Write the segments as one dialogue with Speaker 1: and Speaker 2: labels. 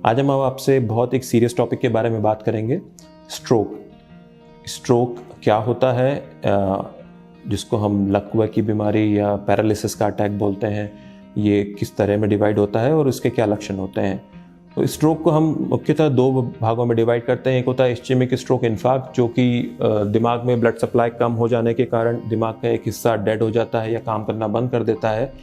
Speaker 1: आज हम आपसे बहुत एक सीरियस टॉपिक के बारे में बात करेंगे, स्ट्रोक। स्ट्रोक क्या होता है, जिसको हम लकवा की बीमारी या पैरालिसिस का अटैक बोलते हैं, ये किस तरह में डिवाइड होता है और इसके क्या लक्षण होते हैं। तो स्ट्रोक को हम मुख्यतः दो भागों में डिवाइड करते हैं। एक होता है इस्चेमिक स्ट्रोक इन्फार्क्ट, जो कि दिमाग में ब्लड सप्लाई कम हो जाने के कारण दिमाग का एक हिस्सा डेड हो जाता है या काम करना बंद कर देता है,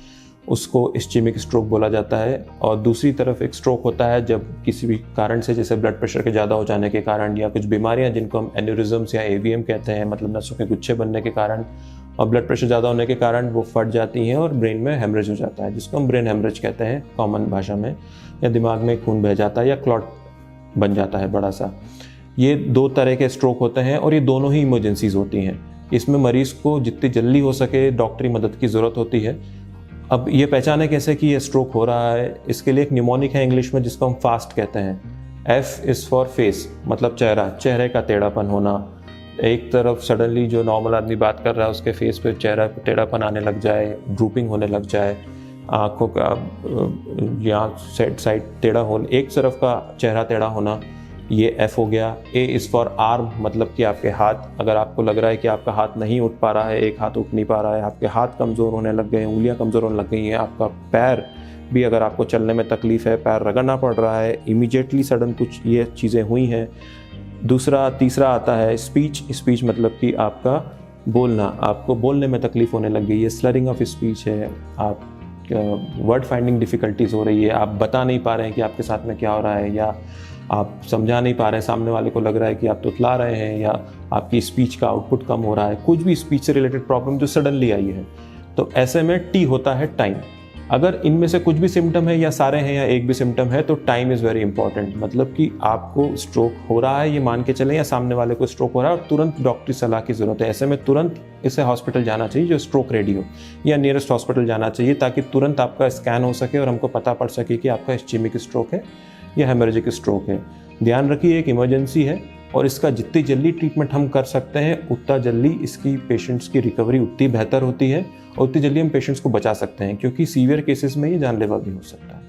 Speaker 1: उसको इस्चेमिक स्ट्रोक बोला जाता है। और दूसरी तरफ एक स्ट्रोक होता है जब किसी भी कारण से, जैसे ब्लड प्रेशर के ज़्यादा हो जाने के कारण या कुछ बीमारियां जिनको हम एन्यूरिज्म्स या एवीएम कहते हैं, मतलब नसों के गुच्छे बनने के कारण और ब्लड प्रेशर ज़्यादा होने के कारण वो फट जाती हैं और ब्रेन में हेमरेज हो जाता है, जिसको हम ब्रेन हेमरेज कहते हैं कॉमन भाषा में, या दिमाग में खून बह जाता है या क्लॉट बन जाता है बड़ा सा। ये दो तरह के स्ट्रोक होते हैं और ये दोनों ही इमरजेंसीज होती हैं। इसमें मरीज़ को जितनी जल्दी हो सके डॉक्टरी मदद की ज़रूरत होती है। अब ये पहचाने कैसे कि ये स्ट्रोक हो रहा है, इसके लिए एक निमोनिक है इंग्लिश में जिसको हम फास्ट कहते हैं। F इज़ फॉर फेस, मतलब चेहरे का टेढ़ापन होना। एक तरफ सडनली जो नॉर्मल आदमी बात कर रहा है उसके फेस पे चेहरा टेढ़ापन आने लग जाए, ड्रूपिंग होने लग जाए, आँखों का यहाँ साइड टेढ़ा हो, एक तरफ का चेहरा टेढ़ा होना, ये F हो गया। A इज़ फॉर आर्म, मतलब कि आपके हाथ, अगर आपको लग रहा है कि आपका हाथ नहीं उठ पा रहा है, एक हाथ उठ नहीं पा रहा है, आपके हाथ कमज़ोर होने लग गए हैं, उंगलियां कमज़ोर होने लग गई हैं, आपका पैर भी, अगर आपको चलने में तकलीफ़ है, पैर रगड़ना पड़ रहा है, इमीडिएटली सडन कुछ ये चीज़ें हुई हैं। तीसरा आता है स्पीच मतलब कि आपका बोलना, आपको बोलने में तकलीफ़ होने लग गई है, स्लरिंग ऑफ स्पीच है, आप वर्ड फाइंडिंग डिफ़िकल्टीज़ हो रही है, आप बता नहीं पा रहे हैं कि आपके साथ में क्या हो रहा है, या आप समझा नहीं पा रहे हैं, सामने वाले को लग रहा है कि आप तुतला रहे हैं, या आपकी स्पीच का आउटपुट कम हो रहा है, कुछ भी स्पीच से रिलेटेड प्रॉब्लम जो सडनली आई है। तो ऐसे में T होता है टाइम। अगर इनमें से कुछ भी सिम्टम है या सारे हैं या एक भी सिम्टम है तो टाइम इज़ वेरी इंपॉर्टेंट। मतलब कि आपको स्ट्रोक हो रहा है ये मान के चलें, या सामने वाले को स्ट्रोक हो रहा है और तुरंत डॉक्टरी सलाह की ज़रूरत है। ऐसे में तुरंत इसे हॉस्पिटल जाना चाहिए जो स्ट्रोक रेडी हो, या नियरेस्ट हॉस्पिटल जाना चाहिए, ताकि तुरंत आपका स्कैन हो सके और हमको पता पड़ सके कि आपका इस्चेमिक स्ट्रोक है या हेमरेजिक स्ट्रोक है। ध्यान रखिए, एक इमरजेंसी है और इसका जितनी जल्दी ट्रीटमेंट हम कर सकते हैं उतना जल्दी इसकी पेशेंट्स की रिकवरी उतनी बेहतर होती है और उतनी जल्दी हम पेशेंट्स को बचा सकते हैं, क्योंकि सीवियर केसेस में ये जानलेवा भी हो सकता है।